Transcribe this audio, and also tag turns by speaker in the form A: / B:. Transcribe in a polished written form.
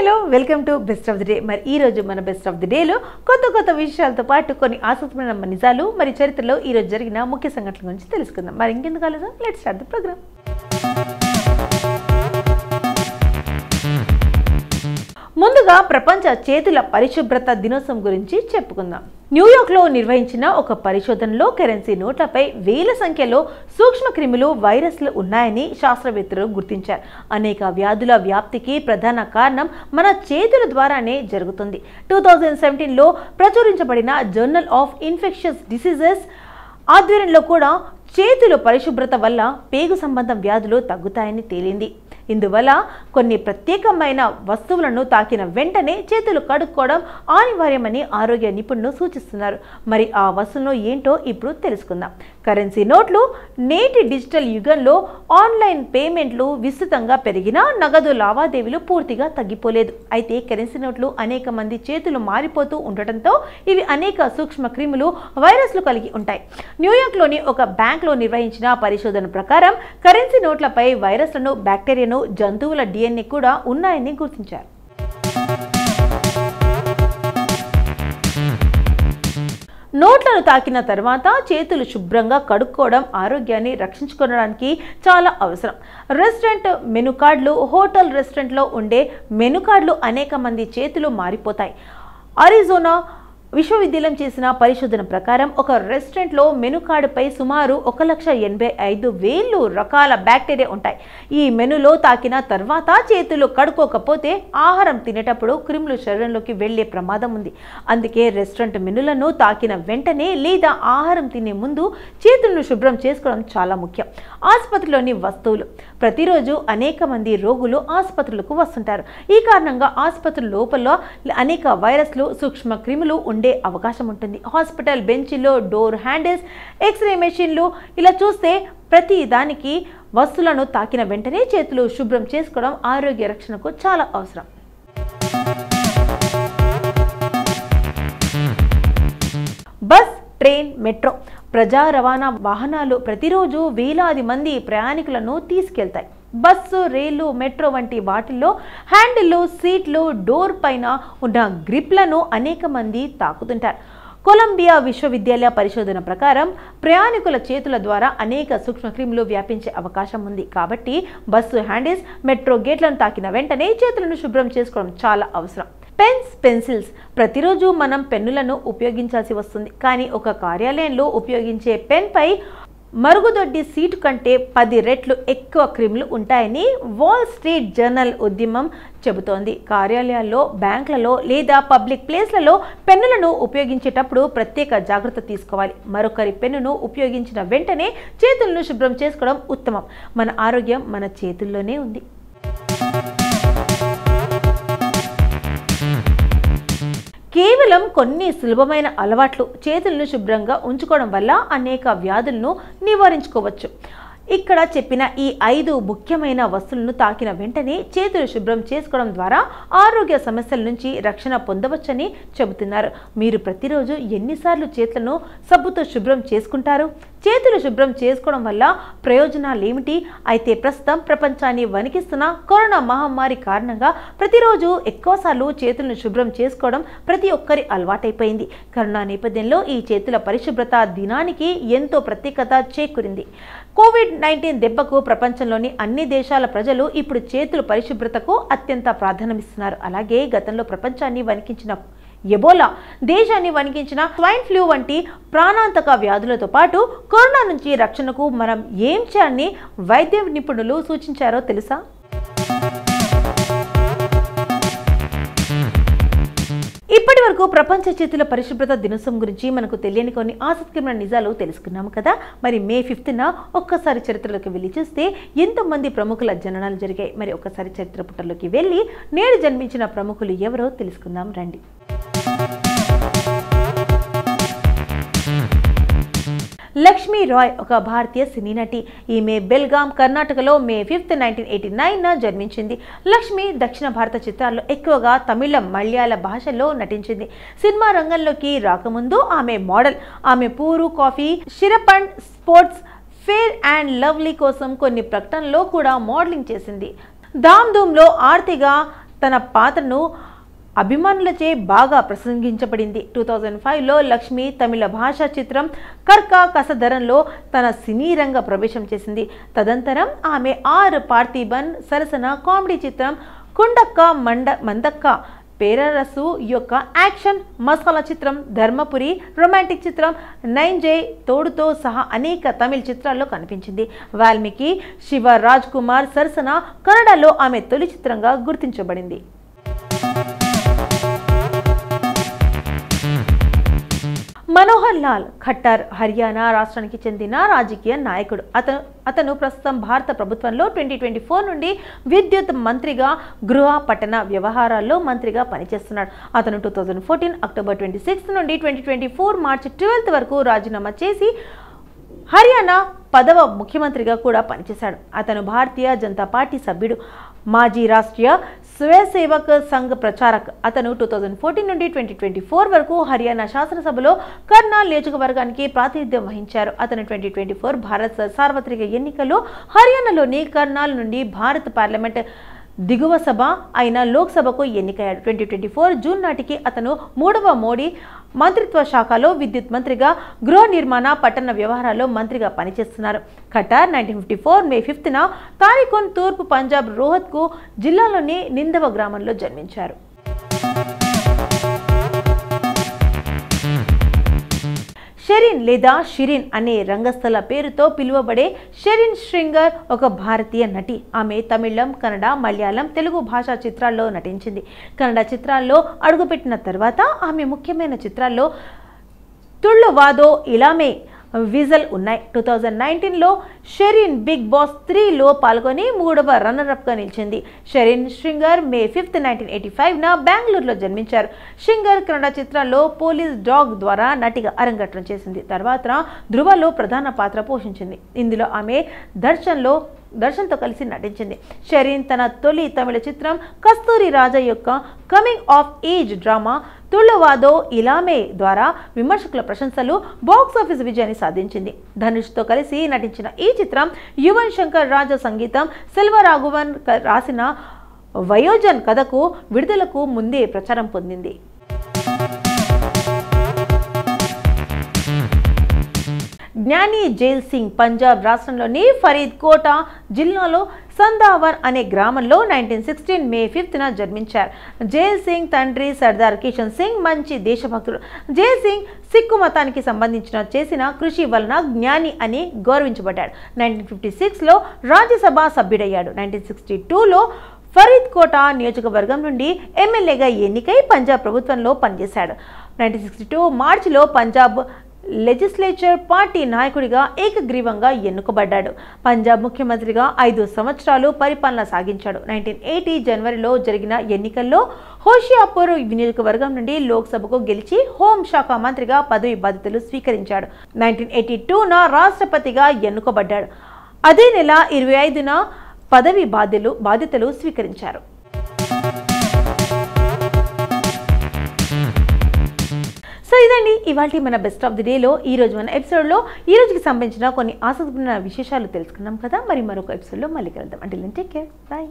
A: Hello welcome to best of the day. మరి ఈ రోజు మన బెస్ట్ ఆఫ్ ది డేలో కొత్త విషయాలతో పాటు కొన్ని ఆసక్తికరమైన నిజాలు మరి చరిత్రలో ఈ రోజు జరిగిన ముఖ్య సంఘటనల గురించి తెలుసుకుందాం. మరి ఇంకెందుకు ఆలస్యం, లెట్స్ స్టార్ట్ ది ప్రోగ్రామ్. ముందుగా ప్రపంచ చేతుల పరిశుభ్రత దినోత్సవం గురించి చెప్పుకుందాం. న్యూయార్క్లో నిర్వహించిన ఒక పరిశోధనలో కరెన్సీ నోట్లపై వేల సంఖ్యలో సూక్ష్మ క్రిములు, వైరస్లు ఉన్నాయని శాస్త్రవేత్తలు గుర్తించారు. అనేక వ్యాధుల వ్యాప్తికి ప్రధాన కారణం మన చేతుల ద్వారానే జరుగుతుంది. 2017లో ప్రచురించబడిన జర్నల్ ఆఫ్ ఇన్ఫెక్షస్ డిసీజెస్ ఆధ్వర్యంలో కూడా చేతుల పరిశుభ్రత వల్ల పేగు సంబంధ వ్యాధులు తగ్గుతాయని తేలింది. ఇందువల్ల కొన్ని ప్రత్యేకమైన వస్తువులను తాకిన వెంటనే చేతులు కడుక్కోవడం అనివార్యమని ఆరోగ్య నిపుణులు సూచిస్తున్నారు. మరి ఆ వస్తువులు ఏంటో ఇప్పుడు తెలుసుకుందాం. కరెన్సీ నోట్లు నేటి డిజిటల్ యుగంలో ఆన్లైన్ పేమెంట్లు విస్తృతంగా పెరిగినా నగదు లావాదేవీలు పూర్తిగా తగ్గిపోలేదు. అయితే కరెన్సీ నోట్లు అనేక మంది చేతులు మారిపోతూ ఉండటంతో ఇవి అనేక సూక్ష్మ క్రిములు, వైరస్లు కలిగి ఉంటాయి. న్యూయార్క్లోని ఒక బ్యాంక్లో నిర్వహించిన పరిశోధన ప్రకారం కరెన్సీ నోట్లపై వైరస్లను, బ్యాక్టీరియాను, జంతువుల DNA కూడా ఉన్నాయని గుర్తించారు. నోట్లను తాకిన తర్వాత చేతులు శుభ్రంగా కడుక్కోవడం ఆరోగ్యాన్ని రక్షించుకోవడానికి చాలా అవసరం. రెస్టారెంట్ మెనూ కార్డులు, హోటల్ రెస్టారెంట్లో ఉండే మెనూ కార్డులు అనేక మంది చేతులు మారిపోతాయి. అరిజోనా విశ్వవిద్యాలయం చేసిన పరిశోధన ప్రకారం ఒక రెస్టారెంట్లో మెనూ కార్డుపై సుమారు 1,85,000 రకాల బ్యాక్టీరియా ఉంటాయి. ఈ మెనూలో తాకిన తర్వాత చేతులు కడుక్కోకపోతే ఆహారం తినేటప్పుడు క్రిములు శరీరంలోకి వెళ్లే ప్రమాదం ఉంది. అందుకే రెస్టారెంట్ మెనూలను తాకిన వెంటనే లేదా ఆహారం తినే ముందు చేతులను శుభ్రం చేసుకోవడం చాలా ముఖ్యం. ఆసుపత్రిలోని వస్తువులు. ప్రతిరోజు అనేక మంది రోగులు ఆసుపత్రులకు వస్తుంటారు. ఈ కారణంగా ఆసుపత్రుల లోపల అనేక వైరస్లు, సూక్ష్మ క్రిములు ఉండే అవకాశం ఉంటుంది. హాస్పిటల్ బెంచీలో డోర్ హ్యాండిల్స్, ఎక్స్రే మెషిన్లు ఇలా చూస్తే ప్రతి దానికి వస్తువులను తాకిన వెంటనే చేతులు శుభ్రం చేసుకోవడం ఆరోగ్య రక్షణకు చాలా అవసరం. బస్, ట్రైన్, మెట్రో ప్రజా రవాణా వాహనాలు ప్రతిరోజు వేలాది మంది ప్రయాణికులను తీసుకెళ్తాయి. బస్సు, రైలు, మెట్రో వంటి వాటిల్లో హ్యాండిల్లు, సీట్లు, డోర్ పైన ఉన్న గ్రిప్లను అనేక మంది తాకుతుంటారు. కొలంబియా విశ్వవిద్యాలయ పరిశోధన ప్రకారం ప్రయాణికుల చేతుల ద్వారా అనేక సూక్ష్మక్రిములు వ్యాపించే అవకాశం ఉంది. కాబట్టి బస్సు హ్యాండిల్స్, మెట్రో గేట్లను తాకిన వెంటనే చేతులను శుభ్రం చేసుకోవడం చాలా అవసరం. పెన్స్, పెన్సిల్స్ ప్రతిరోజు మనం పెన్నులను ఉపయోగించాల్సి వస్తుంది. కానీ ఒక కార్యాలయంలో ఉపయోగించే పెన్పై మరుగుదొడ్డి సీటు కంటే 10 రెట్లు ఎక్కువ క్రిములు ఉంటాయని వాల్ స్ట్రీట్ జర్నల్ ఉద్యమం చెబుతోంది. కార్యాలయాల్లో, బ్యాంకులలో లేదా పబ్లిక్ ప్లేస్లలో పెన్నులను ఉపయోగించేటప్పుడు ప్రత్యేక జాగ్రత్త తీసుకోవాలి. మరొకరి పెన్నును ఉపయోగించిన వెంటనే చేతులను శుభ్రం చేసుకోవడం ఉత్తమం. మన ఆరోగ్యం మన చేతుల్లోనే ఉంది. కేవలం కొన్ని సులభమైన అలవాట్లు చేతులను శుభ్రంగా ఉంచుకోవడం వల్ల అనేక వ్యాధులను నివారించుకోవచ్చు. ఇక్కడ చెప్పిన ఈ 5 ముఖ్యమైన వస్తువులను తాకిన వెంటనే చేతులు శుభ్రం చేసుకోవడం ద్వారా ఆరోగ్య సమస్యల నుంచి రక్షణ పొందవచ్చని చెబుతున్నారు. మీరు ప్రతిరోజు ఎన్నిసార్లు చేతులను సబ్బుతో శుభ్రం చేసుకుంటారు? చేతులు శుభ్రం చేసుకోవడం వల్ల ప్రయోజనాలు ఏమిటి? అయితే ప్రస్తుతం ప్రపంచాన్ని వణికిస్తున్న కరోనా మహమ్మారి కారణంగా ప్రతిరోజు ఎక్కువసార్లు చేతులను శుభ్రం చేసుకోవడం ప్రతి ఒక్కరి అలవాటైపోయింది. కరోనా నేపథ్యంలో ఈ చేతుల పరిశుభ్రత దినానికి ఎంతో ప్రత్యేకత చేకూరింది. కోవిడ్-19 దెబ్బకు ప్రపంచంలోని అన్ని దేశాల ప్రజలు ఇప్పుడు చేతుల పరిశుభ్రతకు అత్యంత ప్రాధాన్యమిస్తున్నారు. అలాగే గతంలో ప్రపంచాన్ని వణికించిన ఎబోలా, దేశాన్ని వణికించిన స్వైన్ ఫ్లూ వంటి ప్రాణాంతక వ్యాధులతో పాటు కరోనా నుంచి రక్షణకు మనం ఏం చేయాలని వైద్య నిపుణులు సూచించారో తెలుసా? ఇప్పటి వరకు ప్రపంచ చేతుల పరిశుభ్రత దినోత్సవం గురించి మనకు తెలియని కొన్ని ఆసక్తికరమైన నిజాలు తెలుసుకున్నాము కదా. మరి మే 5న ఒక్కసారి చరిత్రలోకి వెళ్ళి చూస్తే ఎంతోమంది ప్రముఖుల జననాలు జరిగాయి. మరి ఒక్కసారి చరిత్ర పుటల్లోకి వెళ్ళి నేడు జన్మించిన ప్రముఖులు ఎవరో తెలుసుకుందాం రండి. లక్ష్మీ రాయ్ ఒక భారతీయ సినీ నటి. ఈమె బెల్గాం, కర్ణాటకలో మే 5, 1989న జన్మించింది. లక్ష్మి దక్షిణ భారత చిత్రాల్లో ఎక్కువగా తమిళం, మలయాళ భాషల్లో నటించింది. సినిమా రంగంలోకి రాకముందు ఆమె మోడల్. ఆమె పూరు కాఫీ, షిరపండ్ స్పోర్ట్స్, ఫేర్ అండ్ లవ్లీ కోసం కొన్ని ప్రకటనలో కూడా మోడలింగ్ చేసింది. ధామ్ ధూమ్లో ఆర్తిగా తన పాత్రను అభిమానులచే బాగా ప్రసంగించబడింది. 2005లో లక్ష్మి తమిళ భాషా చిత్రం కర్కా కసదరంలో తన సినీ రంగ ప్రవేశం చేసింది. తదనంతరం ఆమె ఆర్ పార్థిబన్ సరసన కామెడీ చిత్రం కుండక్క మందక్క పేరరసు యొక్క యాక్షన్ మసాలా చిత్రం ధర్మపురి, రొమాంటిక్ చిత్రం నైన్జై తోడుతో సహా అనేక తమిళ చిత్రాల్లో కనిపించింది. వాల్మీకి శివ రాజ్ కుమార్ సరసన కన్నడలో ఆమె తొలి చిత్రంగా గుర్తించబడింది. మనోహర్ లాల్ ఖట్టర్ హర్యానా రాష్ట్రానికి చెందిన రాజకీయ నాయకుడు. అతను ప్రస్తుతం భారత ప్రభుత్వంలో 2024 నుండి విద్యుత్ మంత్రిగా, గృహ పట్టణ వ్యవహారాల్లో మంత్రిగా పనిచేస్తున్నాడు. అతను 2014 అక్టోబర్ 26 నుండి 2024 మార్చి 12 వరకు రాజీనామా చేసి హర్యానా 10వ ముఖ్యమంత్రిగా కూడా పనిచేశాడు. అతను భారతీయ జనతా పార్టీ సభ్యుడు, మాజీ రాష్ట్రీయ స్వయసేవక్ సంఘ్ ప్రచారక్. అతను 2014 నుండి 2024 వరకు హర్యానా శాసనసభలో కర్నాల్ నియోజకవర్గానికి ప్రాతినిధ్యం వహించారు. అతను 2024 భారత సార్వత్రిక ఎన్నికల్లో హర్యానాలోని కర్నాల్ నుండి భారత పార్లమెంట్ దిగువ సభ అయిన లోక్సభకు ఎన్నికయ్యాడు. 2024 జూన్ నాటికి అతను 3వ మోడీ మంత్రిత్వ శాఖలో విద్యుత్ మంత్రిగా, గృహ నిర్మాణ, పట్టణ వ్యవహారాల్లో మంత్రిగా పనిచేస్తున్నారు. ఖట్టర్ 1954 మే 5న తారికొన్ తూర్పు పంజాబ్ రోహత్కు జిల్లాలోని నిందవ గ్రామంలో జన్మించారు. షెరిన్ లేదా షిరిన్ అనే రంగస్థల పేరుతో పిలువబడే షెరిన్ శ్రింగర్ ఒక భారతీయ నటి. ఆమె తమిళం, కన్నడ, మలయాళం, తెలుగు భాషా చిత్రాల్లో నటించింది. కన్నడ చిత్రాల్లో అడుగుపెట్టిన తర్వాత ఆమె ముఖ్యమైన చిత్రాల్లో తుళ్ళువాదో, ఇలామే, విజల్ ఉన్నాయి. 2019లో షెరిన్ బిగ్ బాస్ 3లో పాల్గొని 3వ రన్నరప్గా నిలిచింది. షెరిన్ శ్రింగర్ మే 5, 1985న బెంగళూరులో జన్మించారు. శ్రింగర్ కన్నడ చిత్రాల్లో పోలీస్ డాగ్ ద్వారా నటిగా అరంగేట్రం చేసింది. తర్వాత ధృవలో ప్రధాన పాత్ర పోషించింది. ఇందులో ఆమె దర్శన్తో కలిసి నటించింది. షెరిన్ తన తొలి తమిళ చిత్రం కస్తూరి రాజా యొక్క కమింగ్ ఆఫ్ ఏజ్ డ్రామా తుళ్ళువాదో ఇలామే ద్వారా విమర్శకుల ప్రశంసలు, బాక్సాఫీస్ విజయాన్ని సాధించింది. ధనుష్తో కలిసి నటించిన ఈ చిత్రం యువన్ శంకర్ రాజా సంగీతం, సెల్వరాఘవన్ రాసిన వయోజన్ కథకు విడుదలకు ముందే ప్రచారం పొందింది. జ్ఞాని జైల్ సింగ్ పంజాబ్ రాష్ట్రంలోని ఫరీద్ కోట జిల్లాలో సందావర్ అనే గ్రామంలో 1916 మే 5న జన్మించారు. జైల్ సింగ్ తండ్రి సర్దార్ కిషన్ సింగ్ మంచి దేశభక్తుడు. జైల్ సింగ్ సిక్కు మతానికి సంబంధించిన చేసిన కృషి వలన జ్ఞాని అని గౌరవించబడ్డాడు. 1956లో రాజ్యసభ సభ్యుడయ్యాడు. 1962లో ఫరీద్ కోట నియోజకవర్గం నుండి ఎమ్మెల్యేగా ఎన్నికై పంజాబ్ ప్రభుత్వంలో పనిచేశాడు. 1962 మార్చిలో పంజాబ్ లెజిస్లేచర్ పార్టీ నాయకుడిగా ఏకగ్రీవంగా ఎన్నుకోబడ్డాడు. పంజాబ్ ముఖ్యమంత్రిగా 5 సంవత్సరాలు పరిపాలన సాగించాడు. 1980 జనవరిలో జరిగిన ఎన్నికల్లో హోషియాపూర్ నియోజకవర్గం నుండి లోక్సభకు గెలిచి హోంశాఖ మంత్రిగా పదవి బాధ్యతలు స్వీకరించాడు. 1982న రాష్ట్రపతిగా ఎన్నుకోబడ్డాడు. అదే నెల 25న పదవి బాధ్యతలు స్వీకరించారు. సో ఇదండి ఇవాల్టి మన బెస్ట్ ఆఫ్ ది డేలో ఈరోజు మన ఎపిసోడ్లో ఈ రోజుకి సంబంధించిన కొన్ని ఆసక్తికరమైన విశేషాలు తెలుసుకున్నాం కదా. మరి మరొక ఎపిసోడ్లో మళ్ళీ కలుద్దాం. అంటే టేక్ కేర్, బాయ్.